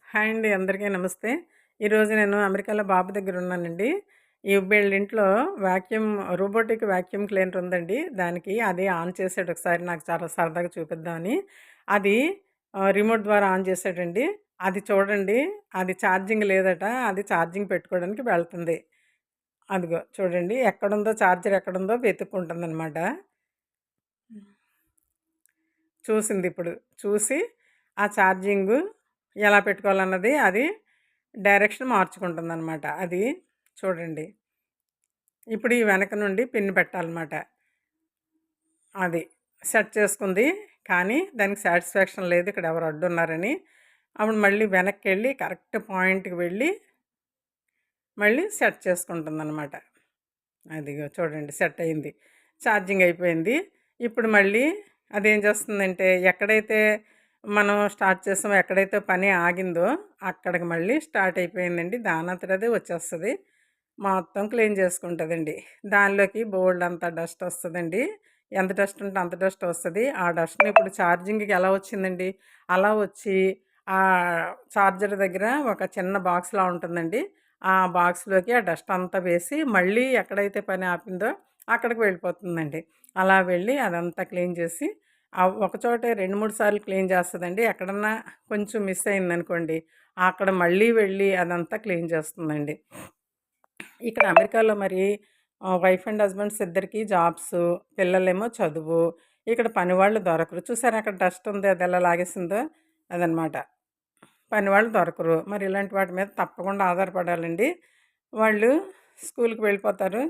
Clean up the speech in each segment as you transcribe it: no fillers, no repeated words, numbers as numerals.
Hi అండి. అందరికీ నమస్తే. ఈరోజు నేను అమెరికాలో బాబు దగ్గర ఉన్నానండి. వీళ్ళింట్లో వాక్యూమ్ రోబోటిక్ వాక్యూమ్ క్లీనర్ ఉందండి. దానికి అది ఆన్ చేసాడు ఒకసారి నాకు చాలా సరదాగా చూపిద్దామని. అది రిమోట్ ద్వారా ఆన్ చేసాడండి. అది చూడండి, అది ఛార్జింగ్ లేదట. అది ఛార్జింగ్ పెట్టుకోవడానికి వెళ్తుంది. అదిగో చూడండి ఎక్కడుందో ఛార్జర్ ఎక్కడుందో వెతుక్కుంటుందనమాట. చూసిందిప్పుడు. చూసి ఆ ఛార్జింగు ఎలా పెట్టుకోవాలన్నది అది డైరెక్షన్ మార్చుకుంటుందనమాట. అది చూడండి. ఇప్పుడు ఈ వెనక నుండి పిన్ పెట్టాలన్నమాట. అది సెట్ చేసుకుంది. కానీ దానికి సాటిస్ఫాక్షన్ లేదు ఇక్కడ ఎవరో అడ్డున్నారని. అప్పుడు మళ్ళీ వెనక్కెళ్ళి కరెక్ట్ పాయింట్‌కి వెళ్ళి మళ్ళీ సెట్ చేసుకుంటుందనమాట. అదిగో చూడండి సెట్ అయింది. ఛార్జింగ్ అయిపోయింది. ఇప్పుడు మళ్ళీ అదేం చేస్తుందంటే ఎక్కడైతే మనం స్టార్ట్ చేసామో, ఎక్కడైతే పని ఆగిందో అక్కడికి మళ్ళీ స్టార్ట్ అయిపోయిందండి. దానంతట అదే వచ్చేస్తది. మొత్తం క్లీన్ చేసుకుంటదండి. దానిలోకి బోలెడంత డస్ట్ వస్తదండి. ఎంత డస్ట్ ఉంటే అంత డస్ట్ వస్తది. ఆ డస్ట్‌ని ఇప్పుడు ఛార్జింగ్‌కి ఎలా వచ్చిందండి, అలా వచ్చి చార్జర్ దగ్గర ఒక చిన్న బాక్స్‌లా ఉంటుందండి. ఆ బాక్స్‌లోకి ఆ డస్ట్ అంతా వేసి మళ్ళీ ఎక్కడైతే పని ఆపిందో అక్కడికి వెళ్ళిపోతుందండి. అలా వెళ్ళి అదంతా క్లీన్ చేసి ఒకచోటే 2, 3 సార్లు క్లీన్ చేస్తదండి. ఎక్కడన్నా కొంచెం మిస్ అయిందనుకోండి, అక్కడ మళ్ళీ వెళ్ళి అదంతా క్లీన్ చేస్తుందండి. ఇక్కడ అమెరికాలో మరి వైఫ్ అండ్ హస్బెండ్స్ ఇద్దరికీ జాబ్సు, పిల్లలేమో చదువు. ఇక్కడ పనివాళ్ళు దొరకరు. చూసారా అక్కడ డస్ట్ ఉంది అది ఎలా లాగేసిందో అదనమాట. పనివాళ్ళు దొరకరు. మరి ఇలాంటి వాటి మీద తప్పకుండా ఆధారపడాలండి. వాళ్ళు స్కూల్‌కి వెళ్ళిపోతారు.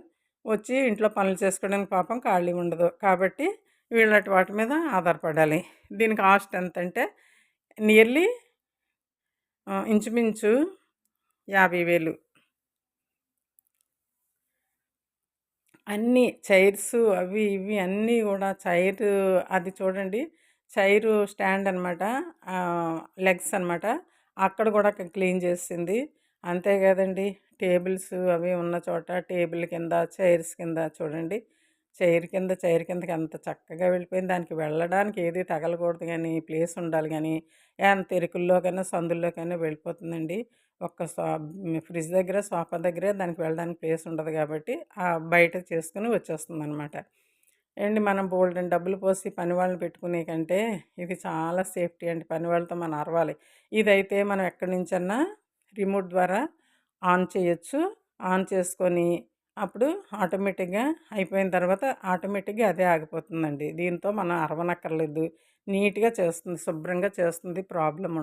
వచ్చి ఇంట్లో పనులు చేసుకోవడానికి పాపం ఖాళీ ఉండదు. కాబట్టి వీళ్ళటి వాటి మీద ఆధారపడాలి. దీని కాస్ట్ ఎంతంటే నియర్లీ ఇంచుమించు 50,000. అన్నీ చైర్సు అవి ఇవి అన్నీ గూడా అది చూడండి. చైరు స్టాండ్ అనమాట. లెగ్స్ అనమాట. అక్కడ గూడా క్లీన్ చేసేసింది. అంతే కాదండి, టేబుల్స్ అవి ఉన్న చోట టేబుల్ కింద, చైర్స్ కింద చూడండి. చైర్ కిందకి ఎంత చక్కగా వెళ్ళిపోయింది. దానికి వెళ్ళడానికి ఏది తగలకూడదు గానీ, ప్లేస్ ఉండాలి గానీ, ఎంత ఇరుకుల్లోకైనా, సందుల్లోకైనా వెళ్ళిపోతుందండి. ఒక్క ఫ్రిడ్జ్ దగ్గర, సోఫా దగ్గరే దానికి వెళ్ళడానికి ప్లేస్ ఉండదు కాబట్టి, బయట చేసుకొని వచ్చేస్తుందనమాట. ఏండి మనం బోలెడన్ని డబ్బులు పోసి పనివాళ్ళని పెట్టుకునే కంటే, ఇది చాలా సేఫ్టీ అండి. పనివాళ్ళతో మనం అరవాలి. ఇదైతే మనం ఎక్కడి నుంచన్నా రిమోట్ ద్వారా ఆన్ చేయొచ్చు. ఆన్ చేసుకొని అప్పుడు ఆటోమేటిక్‌గా అయిపోయిన తర్వాత ఆటోమేటిక్‌గా అదే ఆగిపోతుందండి. దీంతో మనం అరవనక్కర్లేదు. నీట్‌గా చేస్తుంది. శుభ్రంగా చేస్తుంది. ప్రాబ్లమ్